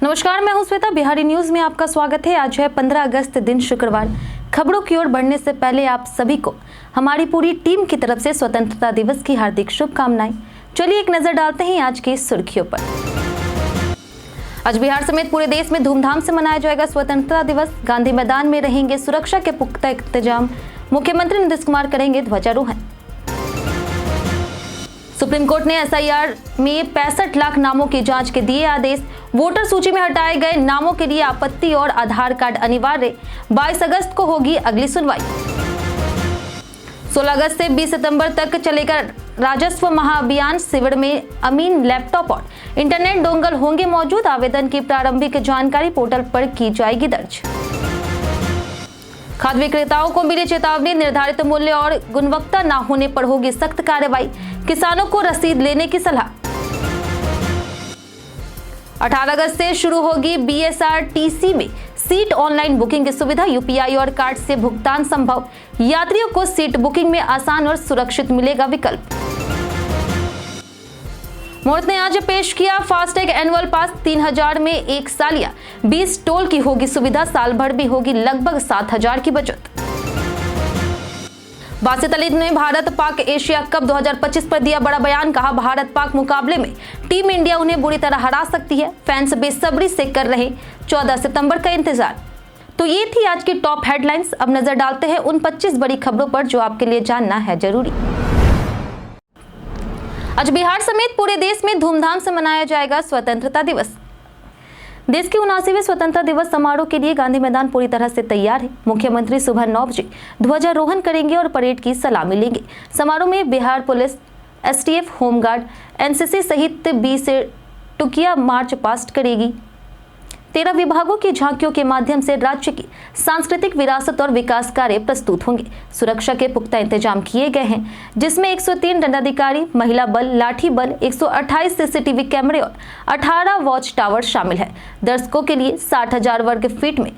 नमस्कार, मैं हूं श्वेता। बिहारी न्यूज में आपका स्वागत है। आज है 15 अगस्त, दिन शुक्रवार। खबरों की ओर बढ़ने से पहले आप सभी को हमारी पूरी टीम की तरफ से स्वतंत्रता दिवस की हार्दिक शुभकामनाएं। चलिए एक नजर डालते हैं आज की सुर्खियों पर। आज बिहार समेत पूरे देश में धूमधाम से मनाया जाएगा स्वतंत्रता दिवस। गांधी मैदान में रहेंगे सुरक्षा के पुख्ता इंतजाम। मुख्यमंत्री नीतीश कुमार करेंगे ध्वजारोहण। सुप्रीम कोर्ट ने एसआईआर में 65 लाख नामों की जांच के दिए आदेश। वोटर सूची में हटाए गए नामों के लिए आपत्ति और आधार कार्ड अनिवार्य। 22 अगस्त को होगी अगली सुनवाई। 16 अगस्त से 20 सितंबर तक चलेगा राजस्व महाअभियान। शिविर में अमीन लैपटॉप और इंटरनेट डोंगल होंगे मौजूद। आवेदन की प्रारंभिक जानकारी पोर्टल पर की जाएगी दर्ज। खाद्य विक्रेताओं को मिली चेतावनी। निर्धारित मूल्य और गुणवत्ता न होने पर होगी सख्त कार्रवाई। किसानों को रसीद लेने की सलाह। 18 अगस्त से शुरू होगी बीएसआरटीसी में सीट ऑनलाइन बुकिंग की सुविधा। यूपीआई और कार्ड से भुगतान संभव। यात्रियों को सीट बुकिंग में आसान और सुरक्षित मिलेगा विकल्प। मुहूर्त ने आज पेश किया फास्टैग एनुअल पास। 3000 में 1 सालिया 20 टोल की होगी सुविधा। साल भर भी होगी लगभग 7000 की बचत। बासित अली ने भारत पाक एशिया कप 2025 पर दिया बड़ा बयान। कहा, भारत पाक मुकाबले में टीम इंडिया उन्हें बुरी तरह हरा सकती है। फैंस बेसब्री से कर रहे 14 सितंबर का इंतजार। तो ये थी आज की टॉप हेडलाइंस। अब नजर डालते हैं उन 25 बड़ी खबरों पर जो आपके लिए जानना है जरूरी। आज बिहार समेत पूरे देश में धूमधाम से मनाया जाएगा स्वतंत्रता दिवस। देश के 79वें स्वतंत्रता दिवस समारोह के लिए गांधी मैदान पूरी तरह से तैयार है। मुख्यमंत्री सुबह 9 बजे ध्वजारोहण करेंगे और परेड की सलामी लेंगे। समारोह में Bihar police, STF, home guard, NCC सहित 20 टुकिया मार्च पास्ट करेगी। 13 विभागों की झांकियों के माध्यम से राज्य की सांस्कृतिक विरासत और विकास कार्य प्रस्तुत होंगे। सुरक्षा के पुख्ता इंतजाम किए गए हैं, जिसमें 103 दंडाधिकारी, महिला बल, लाठी बल, 128 सीसीटीवी कैमरे और 18 वॉच टावर शामिल है। दर्शकों के लिए 60,000 वर्ग फीट में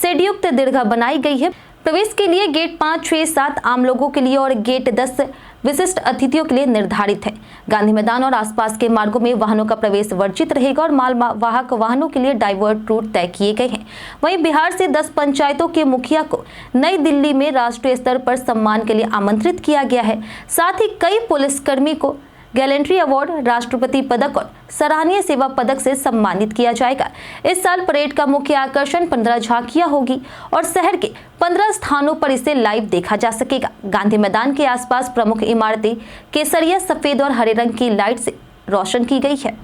शेडयुक्त दीर्घा बनाई गई है। प्रवेश के लिए गेट 5, 6, 7 आम लोगों के लिए और गेट 10 विशिष्ट अतिथियों के लिए निर्धारित है। गांधी मैदान और आसपास के मार्गों में वाहनों का प्रवेश वर्जित रहेगा और माल वाहक वाहनों के लिए डाइवर्ट रूट तय किए गए हैं। वहीं बिहार से 10 पंचायतों के मुखिया को नई दिल्ली में राष्ट्रीय स्तर पर सम्मान के लिए आमंत्रित किया गया है। साथ ही कई पुलिसकर्मी को गैलेंट्री अवार्ड, राष्ट्रपति पदक और सराहनीय सेवा पदक से सम्मानित किया जाएगा। इस साल परेड का मुख्य आकर्षण 15 झांकियां होगी और शहर के 15 स्थानों पर इसे लाइव देखा जा सकेगा। गांधी मैदान के आसपास प्रमुख इमारतें केसरिया, सफेद और हरे रंग की लाइट से रोशन की गई है।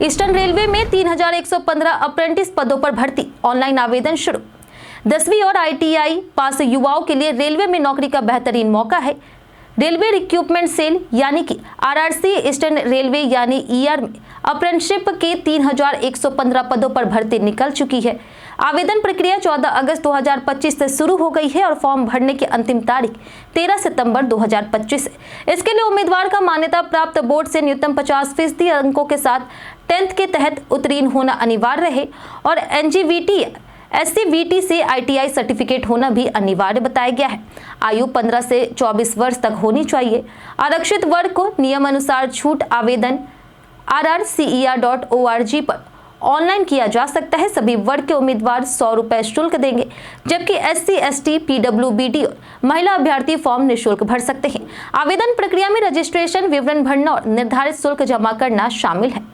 ईस्टर्न रेलवे में 3115 अप्रेंटिस पदों पर भर्ती। ऑनलाइन आवेदन शुरू। 10वीं और ITI पास युवाओं के लिए रेलवे में नौकरी का बेहतरीन मौका है। रेलवे रिक्रूटमेंट सेल यानी कि RRC ईस्टर्न रेलवे यानी ER में अप्रेंटिसशिप के 3115 पदों पर भर्ती निकल चुकी है। आवेदन प्रक्रिया 14 अगस्त 2025 से शुरू हो गई है और फॉर्म भरने की अंतिम तारीख 13 सितंबर 2025 है। इसके लिए उम्मीदवार का मान्यता प्राप्त बोर्ड से न्यूनतम 50% अंकों के साथ 10th के तहत उत्तीर्ण होना अनिवार्य है और NGVT SCVT से ITI सर्टिफिकेट होना भी अनिवार्य बताया गया है। आयु 15 से 24 वर्ष तक होनी चाहिए। आरक्षित वर्ग को नियम अनुसार छूट आवेदन rrcer.org पर ऑनलाइन किया जा सकता है। सभी वर्ग के उम्मीदवार 100 रुपए शुल्क देंगे, जबकि SC, ST, PWBD और महिला अभ्यर्थी फॉर्म निःशुल्क भर सकते हैं। आवेदन प्रक्रिया में रजिस्ट्रेशन, विवरण भरना और निर्धारित शुल्क जमा करना शामिल है।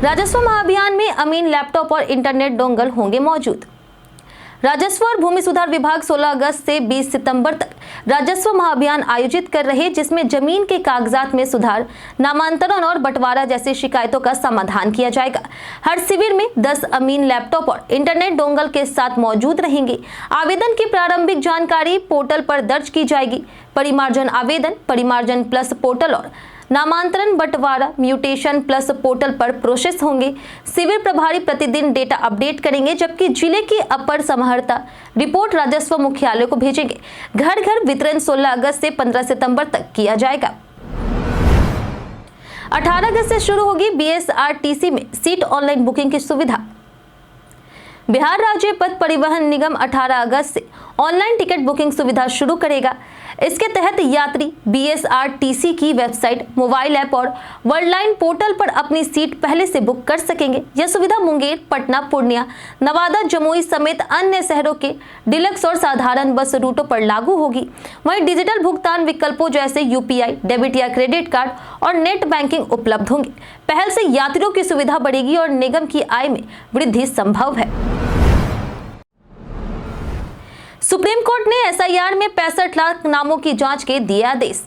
राजस्व महाअभियान में अमीन लैपटॉप और इंटरनेट डोंगल होंगे मौजूद। राजस्व और भूमि सुधार विभाग 16 अगस्त से 20 सितंबर तक राजस्व महाअभियान आयोजित कर रहे, जिसमें जमीन के कागजात में सुधार, नामांतरण और बंटवारा जैसी शिकायतों का समाधान किया जाएगा। हर शिविर में 10 अमीन लैपटॉप और इंटरनेट डोंगल के साथ मौजूद रहेंगे। आवेदन की प्रारंभिक जानकारी पोर्टल पर दर्ज की जाएगी। परिमार्जन आवेदन परिमार्जन प्लस पोर्टल और नामांतरण बंटवारा म्यूटेशन प्लस पोर्टल पर प्रोसेस होंगे। शिविर प्रभारी प्रतिदिन डेटा अपडेट करेंगे, जबकि जिले की अपर समाहर्ता रिपोर्ट राजस्व मुख्यालय को भेजेंगे। घर घर वितरण 16 अगस्त से 15 सितंबर तक किया जाएगा। 18 अगस्त से शुरू होगी BSRTC में सीट ऑनलाइन बुकिंग की सुविधा। बिहार राज्य पथ परिवहन निगम 18 अगस्त से ऑनलाइन टिकट बुकिंग सुविधा शुरू करेगा। इसके तहत यात्री BSRTC की वेबसाइट, मोबाइल ऐप और वर्ल्डलाइन पोर्टल पर अपनी सीट पहले से बुक कर सकेंगे। यह सुविधा मुंगेर, पटना, पूर्णिया, नवादा, जमुई समेत अन्य शहरों के डिलक्स और साधारण बस रूटों पर लागू होगी। वहीं डिजिटल भुगतान विकल्पों जैसे UPI, डेबिट या क्रेडिट कार्ड और नेट बैंकिंग उपलब्ध होंगे। पहल से यात्रियों की सुविधा बढ़ेगी और निगम की आय में वृद्धि संभव है। सुप्रीम कोर्ट ने SIR में 65 लाख नामों की जांच के दिए आदेश।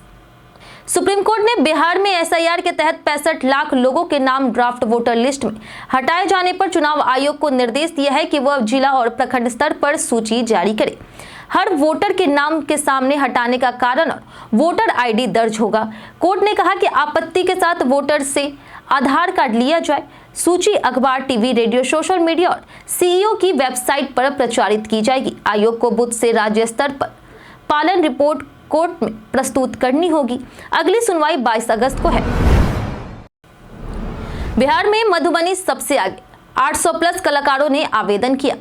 सुप्रीम कोर्ट ने बिहार में SIR के तहत 65 लाख लोगों के नाम ड्राफ्ट वोटर लिस्ट में हटाए जाने पर चुनाव आयोग को निर्देश दिया है कि वह जिला और प्रखंड स्तर पर सूची जारी करे। हर वोटर के नाम के सामने हटाने का कारण और वोटर ID दर्ज होगा। कोर्ट ने कहा कि आपत्ति के साथ वोटर से आधार कार्ड लिया जाए। सूची अखबार, टीवी, रेडियो, सोशल मीडिया और CEO की वेबसाइट पर प्रचारित की जाएगी। आयोग को बुध से राज्य स्तर पर पालन रिपोर्ट कोर्ट में प्रस्तुत करनी होगी। अगली सुनवाई 22 अगस्त को है। बिहार में मधुबनी सबसे आगे, 800+ कलाकारों ने आवेदन किया।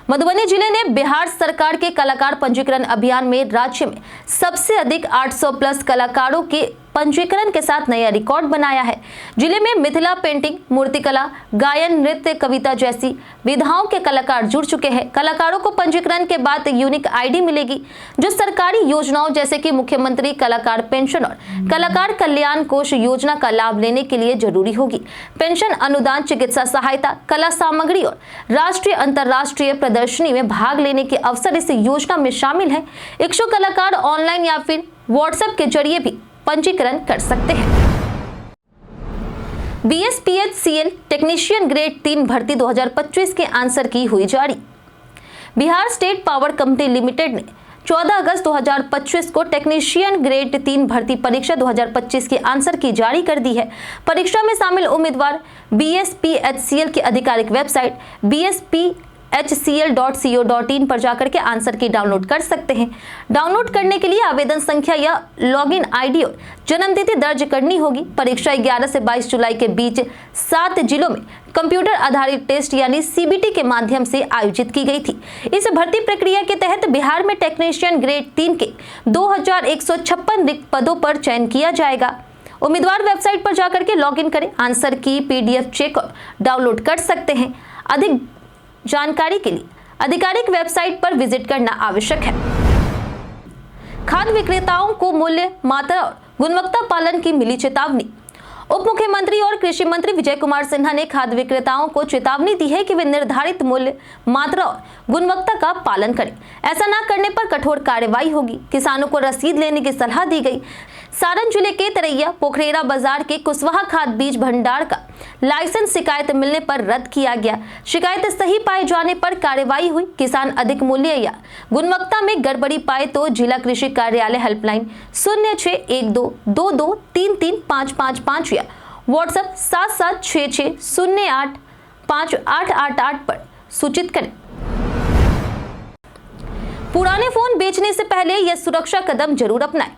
मधुबनी जिले ने बिहार सरकार के कलाकार पंजीकरण अभियान में राज्य में सबसे अधिक 800+ कलाकारों के पंजीकरण के साथ नया रिकॉर्ड बनाया है। जिले में मिथिला पेंटिंग, मूर्तिकला, गायन, नृत्य, कविता जैसी विधाओं के कलाकार जुड़ चुके हैं। कलाकारों को पंजीकरण के बाद यूनिक ID मिलेगी, जो सरकारी योजनाओं जैसे कि मुख्यमंत्री कलाकार पेंशन और कलाकार कल्याण कोष योजना का लाभ लेने के लिए जरूरी होगी। पेंशन, अनुदान, चिकित्सा सहायता, कला सामग्री और राष्ट्रीय अंतर्राष्ट्रीय प्रदर्शनी में भाग लेने के अवसर इस योजना में शामिल है। इच्छुक कलाकार ऑनलाइन या फिर WhatsApp के जरिए भी पंजीकरण कर सकते हैं। BSPHCL टेक्नीशियन ग्रेड 3 भर्ती 2025 के आंसर की हुई जारी। Bihar state power company limited ने 14 अगस्त 2025 को टेक्नीशियन ग्रेड 3 भर्ती परीक्षा 2025 की आंसर की जारी कर दी है। परीक्षा में शामिल उम्मीदवार BSPHCL की आधिकारिक वेबसाइट bspHCL.co.in पर जाकर के आंसर की डाउनलोड कर सकते हैं। डाउनलोड करने के लिए आवेदन संख्या या लॉगिन ID और जन्मतिथि दर्ज करनी होगी। परीक्षा 11 से 22 जुलाई के बीच 7 जिलों में कंप्यूटर आधारित टेस्ट यानी CBT के माध्यम से आयोजित की गई थी। इस भर्ती प्रक्रिया के तहत बिहार में टेक्नीशियन ग्रेड 3 के 2156 रिक्त पदों पर चयन किया जाएगा। उम्मीदवार वेबसाइट पर जाकर के लॉगिन करें, आंसर की PDF चेक और डाउनलोड कर सकते हैं। अधिक जानकारी के लिए आधिकारिक वेबसाइट पर विजिट करना आवश्यक है। खाद्य विक्रेताओं को मूल्य, मात्रा और गुणवत्ता पालन की मिली चेतावनी। उप मुख्यमंत्री और कृषि मंत्री विजय कुमार सिन्हा ने खाद्य विक्रेताओं को चेतावनी दी है कि वे निर्धारित मूल्य, मात्रा और गुणवत्ता का पालन करें। ऐसा न करने पर कठोर कार्रवाई होगी। किसानों को रसीद लेने की सलाह दी गई। सारण जिले के तरैया पोखरेरा बाजार के कुशवाहा खाद बीज भंडार का लाइसेंस शिकायत मिलने पर रद्द किया गया। शिकायत सही पाए जाने पर कार्रवाई हुई। किसान अधिक मूल्य या गुणवत्ता में गड़बड़ी पाए तो जिला कृषि कार्यालय हेल्पलाइन 0612223355 या WhatsApp 7766085888 पर सूचित करें। पुराने फोन बेचने से पहले यह सुरक्षा कदम जरूर अपनाएं।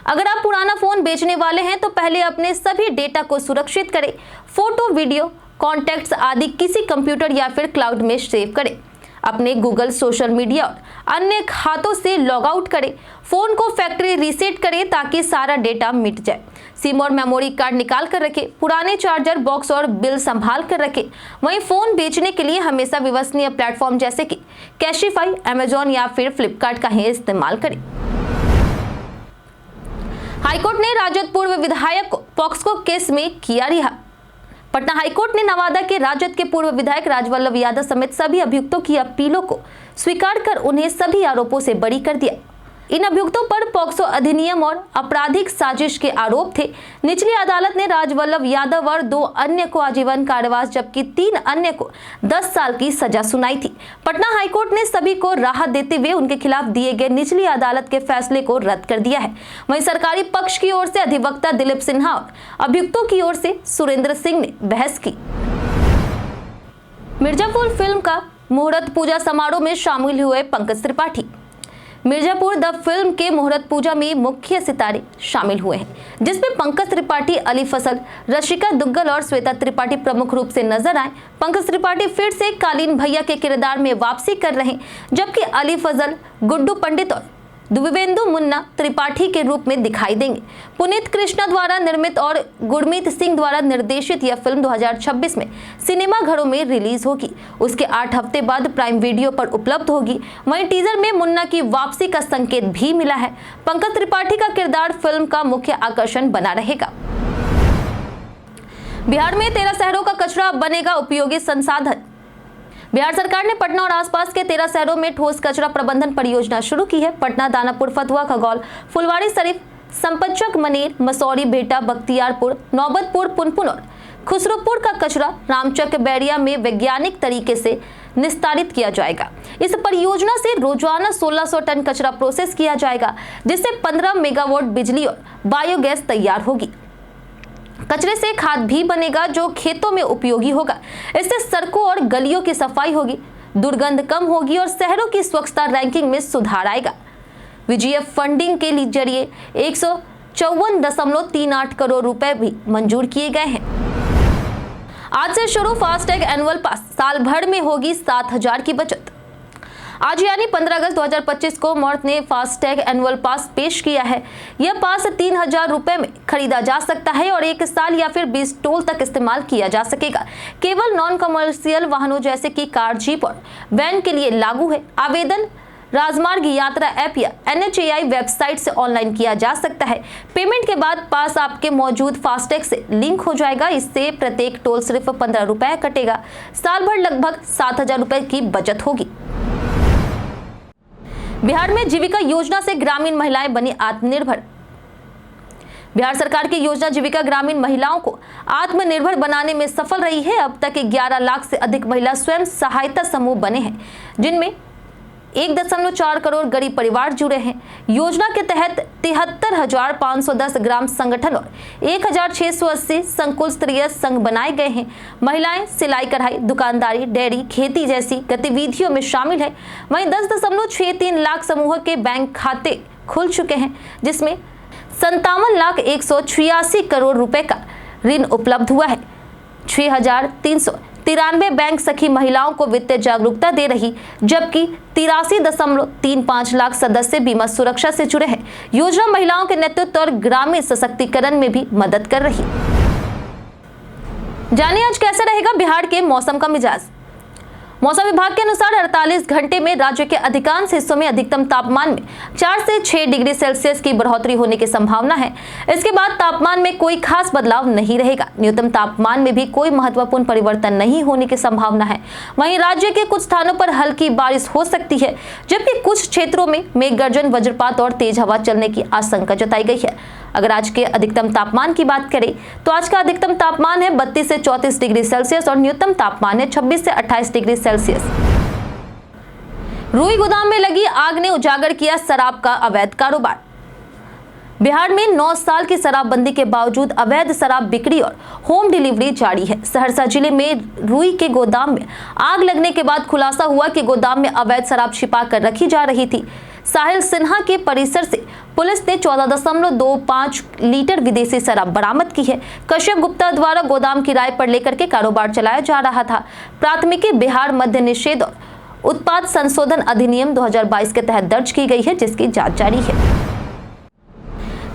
अगर आप पुराना फोन बेचने वाले हैं तो पहले अपने सभी डेटा को सुरक्षित करें। फोटो, वीडियो, कॉन्टैक्ट्स आदि किसी कंप्यूटर या फिर क्लाउड में सेव करें। अपने गूगल, सोशल मीडिया और अन्य खातों से लॉग आउट करें। फोन को फैक्ट्री रीसेट करें ताकि सारा डेटा मिट जाए। सिम और मेमोरी कार्ड निकाल कर रखें। पुराने चार्जर बॉक्स और बिल संभाल कर रखें। वहीं फोन बेचने के लिए हमेशा विश्वसनीय प्लेटफॉर्म जैसे कि कैशिफाई, अमेजॉन या फिर फ्लिपकार्ट का ही इस्तेमाल करें। हाईकोर्ट ने राजद पूर्व विधायक को पॉक्सो केस में किया रिहा। पटना हाईकोर्ट ने नवादा के राजद के पूर्व विधायक राजवल्लभ यादव समेत सभी अभियुक्तों की अपीलों को स्वीकार कर उन्हें सभी आरोपों से बरी कर दिया। इन अभियुक्तों पर पॉक्सो अधिनियम और आपराधिक साजिश के आरोप थे। निचली अदालत ने राजवल्लभ यादव और 2 अन्य को आजीवन कारावास जबकि 3 अन्य को 10 साल की सजा सुनाई थी। पटना हाईकोर्ट ने सभी को राहत देते हुए उनके खिलाफ दिए गए निचली अदालत के फैसले को रद्द कर दिया है। वहीं सरकारी पक्ष की ओर से अधिवक्ता दिलीप सिन्हा और अभियुक्तों की ओर से सुरेंद्र सिंह ने बहस की। मिर्जापुर फिल्म का मुहूर्त पूजा समारोह में शामिल हुए पंकज त्रिपाठी। मिर्जापुर द फिल्म के मुहूर्त पूजा में मुख्य सितारे शामिल हुए हैं, जिसमें पंकज त्रिपाठी, अली फसल, रशिका दुग्गल और श्वेता त्रिपाठी प्रमुख रूप से नजर आए। पंकज त्रिपाठी फिर से कालीन भैया के किरदार में वापसी कर रहे हैं, जबकि अली फजल, गुड्डू पंडित और द्विवेंदु मुन्ना त्रिपाठी के रूप में दिखाई देंगे। पुनीत कृष्णा द्वारा निर्मित और गुरमीत सिंह द्वारा निर्देशित यह फिल्म 2026 में सिनेमा घरों में रिलीज होगी। उसके 8 हफ्ते बाद प्राइम वीडियो पर उपलब्ध होगी। वहीं टीजर में मुन्ना की वापसी का संकेत भी मिला है। पंकज त्रिपाठी का किरदार फिल्म का मुख्य आकर्षण बना रहेगा। बिहार में 13 शहरों का कचरा बनेगा उपयोगी संसाधन। बिहार सरकार ने पटना और आसपास के 13 शहरों में ठोस कचरा प्रबंधन परियोजना शुरू की है। पटना, दानापुर, फतुहा, खगौल, फुलवारी शरीफ, संपतचक, मनेर, मसौरी, बेटा, बख्तियारपुर, नौबतपुर, पुनपुन और खुसरूपुर का कचरा रामचक, बैरिया में वैज्ञानिक तरीके से निस्तारित किया जाएगा। इस परियोजना से रोजाना 1600 टन कचरा प्रोसेस किया जाएगा, जिससे 15 मेगावाट बिजली और बायोगैस तैयार होगी। कचरे से खाद भी बनेगा जो खेतों में उपयोगी होगा। इससे सड़कों और गलियों की सफाई होगी, दुर्गंध कम होगी और शहरों की स्वच्छता रैंकिंग में सुधार आएगा। VGF फंडिंग के जरिए 154.38 करोड़ रुपए भी मंजूर किए गए हैं। आज से शुरू फास्टैग एनुअल पास, साल भर में होगी 7,000 की बचत। आज यानी 15 अगस्त 2025 को मॉर्थ ने फास्टैग एनुअल पास पेश किया है। यह पास 3,000 रुपए में खरीदा जा सकता है और 1 साल या फिर 20 टोल तक इस्तेमाल किया जा सकेगा। केवल नॉन कमर्शियल वाहनों जैसे कि कार, जीप और वैन के लिए लागू है। आवेदन राजमार्ग यात्रा ऐप या NHAI वेबसाइट से ऑनलाइन किया जा सकता है। पेमेंट के बाद पास आपके मौजूद फास्टैग से लिंक हो जाएगा। इससे प्रत्येक टोल सिर्फ 15 रुपए कटेगा। साल भर लगभग 7,000 रुपए की बचत होगी। बिहार में जीविका योजना से ग्रामीण महिलाएं बनी आत्मनिर्भर। बिहार सरकार की योजना जीविका ग्रामीण महिलाओं को आत्मनिर्भर बनाने में सफल रही है। अब तक 11 लाख से अधिक महिला स्वयं सहायता समूह बने हैं, जिनमें 1.4 करोड़ गरीब परिवार जुड़े हैं। योजना के तहत 73,510 ग्राम संगठन और 1,680 संकुल स्तरीय संघ बनाए गए हैं। महिलाएं सिलाई, कढ़ाई, दुकानदारी, डेयरी, खेती जैसी गतिविधियों में शामिल है। वहीं 10.63 लाख समूह के बैंक खाते खुल चुके हैं, जिसमें 57,186 करोड़ रुपए का ऋण उपलब्ध हुआ है। 6,393 बैंक सखी महिलाओं को वित्तीय जागरूकता दे रही, जबकि 83.35 लाख सदस्य बीमा सुरक्षा से जुड़े हैं। योजना महिलाओं के नेतृत्व और ग्रामीण सशक्तिकरण में भी मदद कर रही। जानिए आज कैसा रहेगा बिहार के मौसम का मिजाज। मौसम विभाग के अनुसार 48 घंटे में राज्य के अधिकांश हिस्सों में अधिकतम तापमान में 4 से 6 डिग्री सेल्सियस की बढ़ोतरी होने की संभावना है। इसके बाद तापमान में कोई खास बदलाव नहीं रहेगा। न्यूनतम तापमान में भी कोई महत्वपूर्ण परिवर्तन नहीं होने की संभावना है। वहीं राज्य के कुछ स्थानों पर हल्की बारिश हो सकती है, जबकि कुछ क्षेत्रों में मेघ गर्जन, वज्रपात और तेज हवा चलने की आशंका जताई गई है। अगर आज के अधिकतम तापमान की बात करें तो आज का अधिकतम तापमान है 32 से 34 डिग्री सेल्सियस और न्यूनतम तापमान है 26 से 28 डिग्री सेल्सियस। रुई गोदाम में लगी आग ने उजागर किया शराब का अवैध कारोबार। बिहार में 9 साल की शराबबंदी के बावजूद अवैध शराब बिक्री और होम डिलीवरी जारी है। सहरसा जिले में रुई के गोदाम में आग लगने के बाद खुलासा हुआ कि गोदाम में अवैध शराब छिपा कर रखी जा रही थी। साहिल सिन्हा के परिसर से पुलिस ने 14.25 लीटर विदेशी शराब बरामद की है। कश्यप गुप्ता द्वारा गोदाम किराए पर लेकर के कारोबार चलाया जा रहा था। प्राथमिकी बिहार मद्य निषेध और उत्पाद संशोधन अधिनियम 2022 के तहत दर्ज की गई है, जिसकी जांच जारी है।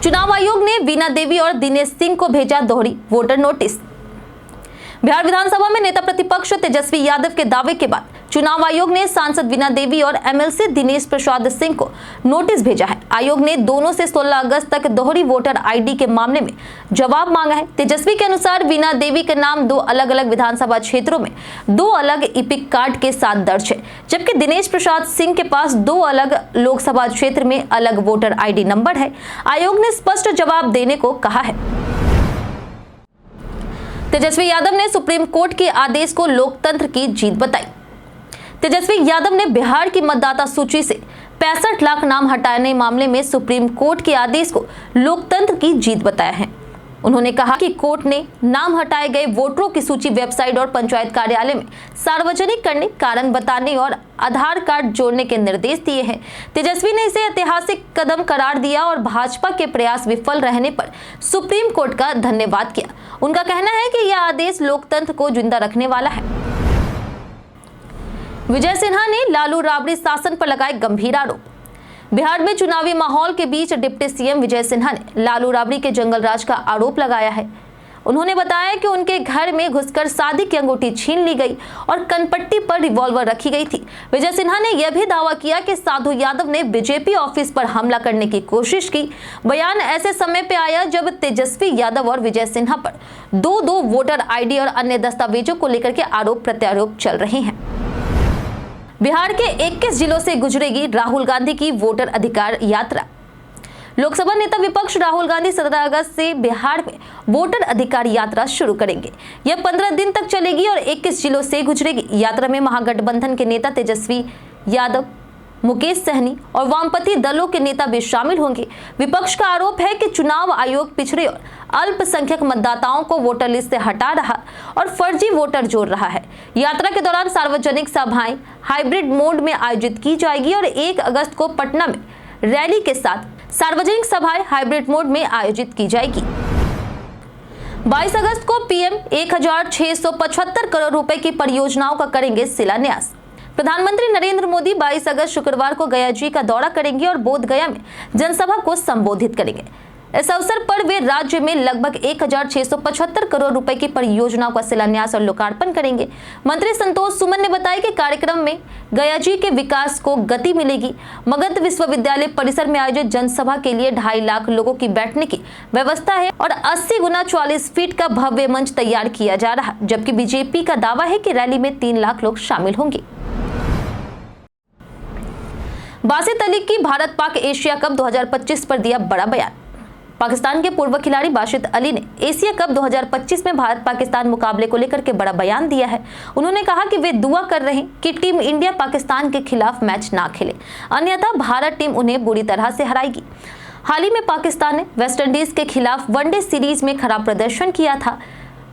चुनाव आयोग ने वीणा देवी और दिनेश सिंह को भेजा दोहरी वोटर नोटिस। बिहार विधानसभा में नेता प्रतिपक्ष तेजस्वी यादव के दावे के बाद चुनाव आयोग ने सांसद वीणा देवी और MLC दिनेश प्रसाद सिंह को नोटिस भेजा है। आयोग ने दोनों से 16 अगस्त तक दोहरी वोटर ID के मामले में जवाब मांगा है। तेजस्वी के अनुसार वीणा देवी का नाम 2 अलग-अलग विधानसभा क्षेत्रों में 2 अलग इपिक कार्ड के साथ दर्ज है, जबकि दिनेश प्रसाद सिंह के पास 2 अलग लोकसभा क्षेत्र में अलग वोटर ID नंबर है। आयोग ने स्पष्ट जवाब देने को कहा है। तेजस्वी यादव ने सुप्रीम कोर्ट के आदेश को लोकतंत्र की जीत बताई। तेजस्वी यादव ने बिहार की मतदाता सूची से 65 लाख नाम हटाने मामले में सुप्रीम कोर्ट के आदेश को लोकतंत्र की जीत बताया है। उन्होंने कहा कि कोर्ट ने नाम हटाए गए वोटरों की सूची वेबसाइट और पंचायत कार्यालय में सार्वजनिक करने, कारण बताने और आधार कार्ड जोड़ने के निर्देश दिए हैं। तेजस्वी ने इसे ऐतिहासिक कदम करार दिया और भाजपा के प्रयास विफल रहने पर सुप्रीम कोर्ट का धन्यवाद किया। उनका कहना है कि यह आदेश लोकतंत्र को जिंदा रखने वाला है। विजय सिन्हा ने लालू राबड़ी शासन पर लगाए गंभीर आरोप। बिहार में चुनावी माहौल के बीच डिप्टी सीएम विजय सिन्हा ने लालू राबड़ी के जंगल राज का आरोप लगाया है। उन्होंने बताया कि उनके घर में घुसकर शादी की अंगूठी छीन ली गई और कनपट्टी पर रिवॉल्वर रखी गई थी। विजय सिन्हा ने यह भी दावा किया कि साधु यादव ने बीजेपी ऑफिस पर हमला करने की कोशिश की। बयान ऐसे समय पे आया जब तेजस्वी यादव और विजय सिन्हा पर दो वोटर आईडी और अन्य दस्तावेजों को लेकर के आरोप प्रत्यारोप चल रहे हैं। बिहार के 21 जिलों से गुजरेगी राहुल गांधी की वोटर अधिकार यात्रा। लोकसभा नेता विपक्ष राहुल गांधी 17 अगस्त से बिहार में वोटर अधिकार यात्रा शुरू करेंगे। यह 15 दिन तक चलेगी और 21 जिलों से गुजरेगी। यात्रा में महागठबंधन के नेता तेजस्वी यादव, मुकेश सहनी और वामपंथी दलों के नेता भी शामिल होंगे। विपक्ष का आरोप है कि चुनाव आयोग पिछड़े और अल्पसंख्यक मतदाताओं को वोटर लिस्ट से हटा रहा और फर्जी वोटर जोड़ रहा है। यात्रा के दौरान सार्वजनिक सभाएं हाइब्रिड मोड में आयोजित की जाएगी और 1 अगस्त को पटना में रैली के साथ सार्वजनिक सभाएं हाइब्रिड मोड में आयोजित की जाएगी। 22 अगस्त को पीएम 1675 करोड़ रुपए की परियोजनाओं का करेंगे शिलान्यास। प्रधानमंत्री नरेंद्र मोदी 22 अगस्त शुक्रवार को गया जी का दौरा करेंगे और बोध गया में जनसभा को संबोधित करेंगे। इस अवसर पर वे राज्य में लगभग 1675 करोड़ रुपए की परियोजनाओं का शिलान्यास और लोकार्पण करेंगे। मंत्री संतोष सुमन ने बताया कि कार्यक्रम में गया जी के विकास को गति मिलेगी। मगध विश्वविद्यालय परिसर में आयोजित जनसभा के लिए 2.5 लाख लोगों की बैठने की व्यवस्था है और 80 गुना 40 फीट का भव्य मंच तैयार किया जा रहा, जबकि बीजेपी का दावा है कि रैली में 3 लाख लोग शामिल होंगे। बासित अली की भारत पाक एशिया कप 2025 पर दिया बड़ा बयान। पाकिस्तान के पूर्व खिलाड़ी बासित अली ने एशिया कप 2025 में भारत पाकिस्तान मुकाबले को लेकर के बड़ा बयान दिया है। उन्होंने कहा कि वे दुआ कर रहे हैं कि टीम इंडिया पाकिस्तान के खिलाफ मैच ना खेले, अन्यथा भारत टीम उन्हें बुरी तरह से हराएगी। हाल ही में पाकिस्तान ने वेस्टइंडीज के खिलाफ वनडे सीरीज में खराब प्रदर्शन किया था।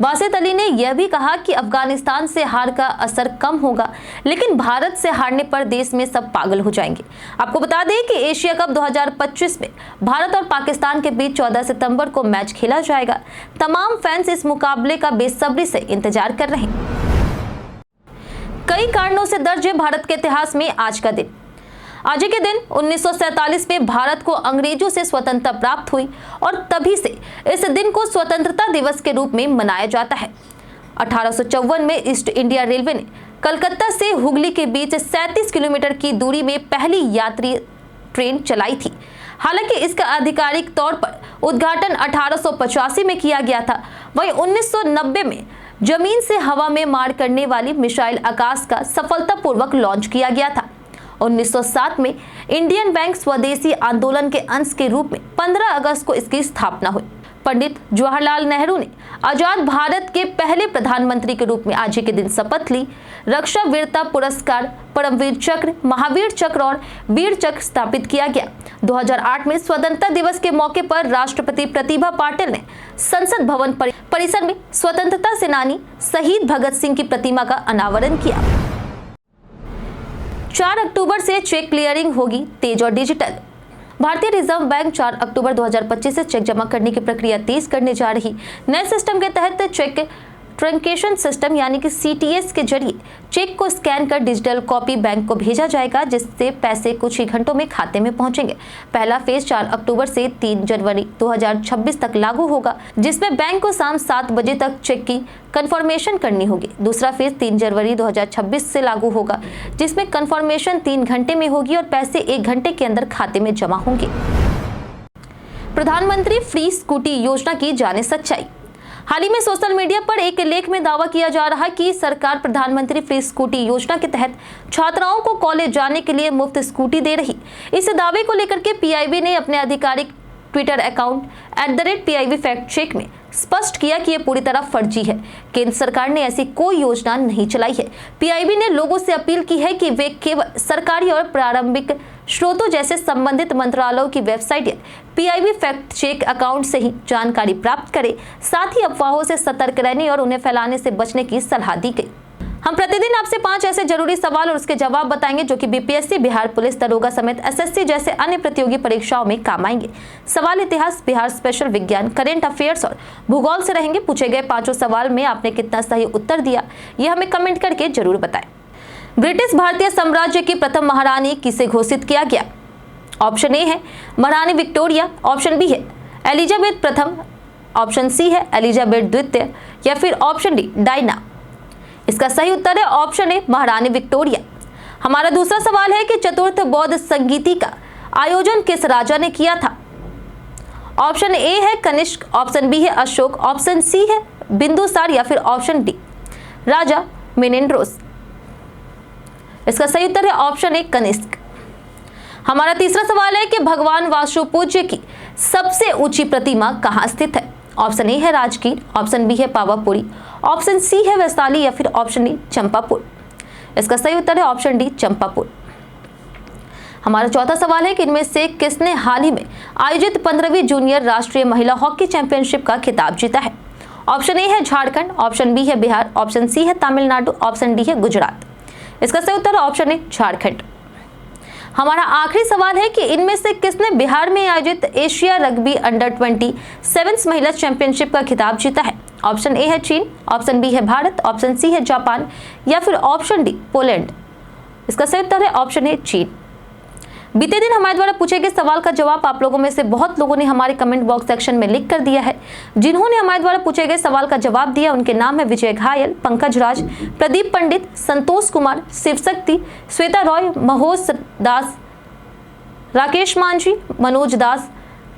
बासित अली ने यह भी कहा कि अफगानिस्तान से हार का असर कम होगा, लेकिन भारत से हारने पर देश में सब पागल हो जाएंगे। आपको बता दें कि एशिया कप 2025 में भारत और पाकिस्तान के बीच 14 सितंबर को मैच खेला जाएगा। तमाम फैंस इस मुकाबले का बेसब्री से इंतजार कर रहे हैं। कई कारणों से दर्ज है भारत के इतिहास में आज का दिन। आज के दिन 1947 में भारत को अंग्रेजों से स्वतंत्रता प्राप्त हुई और तभी से इस दिन को स्वतंत्रता दिवस के रूप में मनाया जाता है। 1854 में ईस्ट इंडिया रेलवे ने कलकत्ता से हुगली के बीच 37 किलोमीटर की दूरी में पहली यात्री ट्रेन चलाई थी। हालांकि इसका आधिकारिक तौर पर उद्घाटन 1885 में किया गया था। वहीं 1990 में जमीन से हवा में मार करने वाली मिसाइल आकाश का सफलतापूर्वक लॉन्च किया गया था। 1907 में इंडियन बैंक स्वदेशी आंदोलन के अंश के रूप में 15 अगस्त को इसकी स्थापना हुई। पंडित जवाहरलाल नेहरू ने आजाद भारत के पहले प्रधानमंत्री के रूप में आज ही के दिन शपथ ली। रक्षा वीरता पुरस्कार, परमवीर चक्र, महावीर चक्र और वीर चक्र स्थापित किया गया। 2008 में स्वतंत्रता दिवस के मौके पर राष्ट्रपति प्रतिभा पाटिल ने संसद भवन परिसर में स्वतंत्रता सेनानी शहीद भगत सिंह की प्रतिमा का अनावरण किया। 4 अक्टूबर से चेक क्लियरिंग होगी तेज और डिजिटल। भारतीय रिजर्व बैंक 4 अक्टूबर 2025 से चेक जमा करने की प्रक्रिया तेज करने जा रही। नए सिस्टम के तहत चेक ट्रंकेशन सिस्टम यानी कि CTS के जरिए चेक को स्कैन कर डिजिटल कॉपी बैंक को भेजा जाएगा, जिससे पैसे कुछ ही घंटों में खाते में पहुंचेंगे। पहला फेज 4 अक्टूबर से 3 जनवरी 2026 तक लागू होगा, जिसमें बैंक को शाम 7 बजे तक चेक की कंफर्मेशन करनी होगी। दूसरा फेज 3 जनवरी 2026 से लागू होगा, जिसमें कंफर्मेशन 3 घंटे में होगी और पैसे 1 घंटे के अंदर खाते में जमा होंगे। प्रधानमंत्री फ्री स्कूटी योजना की जाने सच्चाई। हाल ही में सोशल मीडिया पर एक लेख में दावा किया जा रहा है कि सरकार प्रधानमंत्री फ्री स्कूटी योजना के तहत छात्राओं को कॉलेज जाने के लिए मुफ्त स्कूटी दे रही। इस दावे को लेकर के PIB ने अपने आधिकारिक twitter account @PIB fact check में स्पष्ट किया कि यह पूरी तरह फर्जी है। केंद्र सरकार ने ऐसी कोई योजना नहीं चलाई है। PIB ने लोगों से अपील की है कि वे केवल सरकारी और प्रारंभिक स्रोतों जैसे संबंधित मंत्रालयों की वेबसाइट या PIB फैक्ट चेक अकाउंट से ही जानकारी प्राप्त करें। साथ ही अफवाहों से सतर्क रहने और उन्हें फैलाने से बचने की सलाह दी गई। हम प्रतिदिन आपसे 5 ऐसे जरूरी सवाल और उसके जवाब बताएंगे जो कि BPSC, बिहार पुलिस दरोगा समेत SSC जैसे अन्य प्रतियोगी परीक्षाओं में काम आएंगे। सवाल इतिहास, बिहार स्पेशल, विज्ञान, करंट अफेयर्स और भूगोल से रहेंगे। पूछे गए 5 सवाल में आपने कितना सही उत्तर दिया, यह हमें कमेंट करके जरूर बताएं। ब्रिटिश भारतीय साम्राज्य की प्रथम महारानी किसे घोषित किया गया? ऑप्शन ए है महारानी विक्टोरिया, ऑप्शन बी है एलिजाबेथ प्रथम, ऑप्शन सी है एलिजाबेथ द्वितीय या फिर ऑप्शन डी डायना। इसका सही उत्तर है ऑप्शन ए महारानी विक्टोरिया। हमारा दूसरा सवाल है कि चतुर्थ बौद्ध संगीति का आयोजन किस राजा ने किया था? ऑप्शन ए है कनिष्क, ऑप्शन बी है अशोक, ऑप्शन सी है बिंदुसार या फिर ऑप्शन डी राजा मेनेंड्रोस। इसका सही उत्तर है ऑप्शन ए कनिष्क। हमारा तीसरा सवाल है कि भगवान वासुपूज्य की सबसे ऊंची प्रतिमा कहां स्थित है? ऑप्शन ए है राजगीर, ऑप्शन बी है पावापुरी, ऑप्शन सी है वैशाली या फिर ऑप्शन डी चंपापुर। इसका सही उत्तर है ऑप्शन डी चंपापुर। हमारा चौथा सवाल है कि इनमें से किसने हाल ही में आयोजित 15वीं जूनियर राष्ट्रीय महिला हॉकी चैंपियनशिप का खिताब जीता है? ऑप्शन ए है झारखंड, ऑप्शन बी है बिहार, ऑप्शन सी है तमिलनाडु, ऑप्शन डी है गुजरात। इसका सही उत्तर ऑप्शन ए झारखंड। हमारा आखिरी सवाल है कि इनमें से किसने बिहार में आयोजित एशिया रग्बी अंडर 27 महिला चैंपियनशिप का खिताब जीता है? ऑप्शन ए है चीन, ऑप्शन बी है भारत, ऑप्शन सी है जापान या फिर ऑप्शन डी पोलैंड। इसका सही उत्तर है ऑप्शन ए चीन। बीते दिन हमारे द्वारा पूछे गए सवाल का जवाब आप लोगों में से बहुत लोगों ने हमारे कमेंट बॉक्स सेक्शन में लिख कर दिया है। जिन्होंने हमारे द्वारा पूछे गए सवाल का जवाब दिया उनके नाम है विजय घायल, पंकज राज, प्रदीप पंडित, संतोष कुमार, शिवशक्ति, श्वेता रॉय, महोस दास, राकेश मांझी, मनोज दास,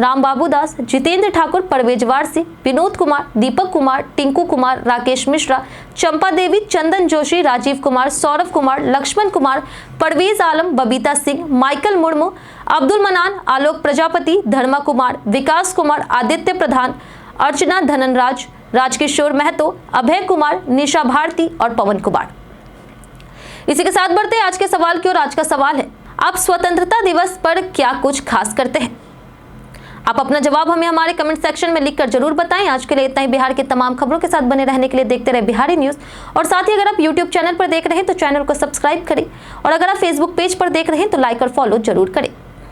राम बाबू दास, जितेंद्र ठाकुर, परवेज वारसी, विनोद कुमार, दीपक कुमार, टिंकू कुमार, राकेश मिश्रा, चंपा देवी, चंदन जोशी, राजीव कुमार, सौरभ कुमार, लक्ष्मण कुमार, परवेज आलम, बबीता सिंह, माइकल मुर्मू, अब्दुल मनान, आलोक प्रजापति, धर्मा कुमार, विकास कुमार, आदित्य प्रधान, अर्चना धननराज, राजकिशोर महतो, अभय कुमार, निशा भारती और पवन कुमार। इसी के साथ बढ़ते हैं आज के सवाल की ओर। आज का सवाल है, आप स्वतंत्रता दिवस पर क्या कुछ खास करते हैं? आप अपना जवाब हमें हमारे कमेंट सेक्शन में लिखकर जरूर बताएं। आज के लिए इतना ही। बिहार की तमाम खबरों के साथ बने रहने के लिए देखते रहे बिहारी न्यूज। और साथ ही अगर आप यूट्यूब चैनल पर देख रहे हैं तो चैनल को सब्सक्राइब करें और अगर आप फेसबुक पेज पर देख रहे हैं तो लाइक और फॉलो जरूर करें।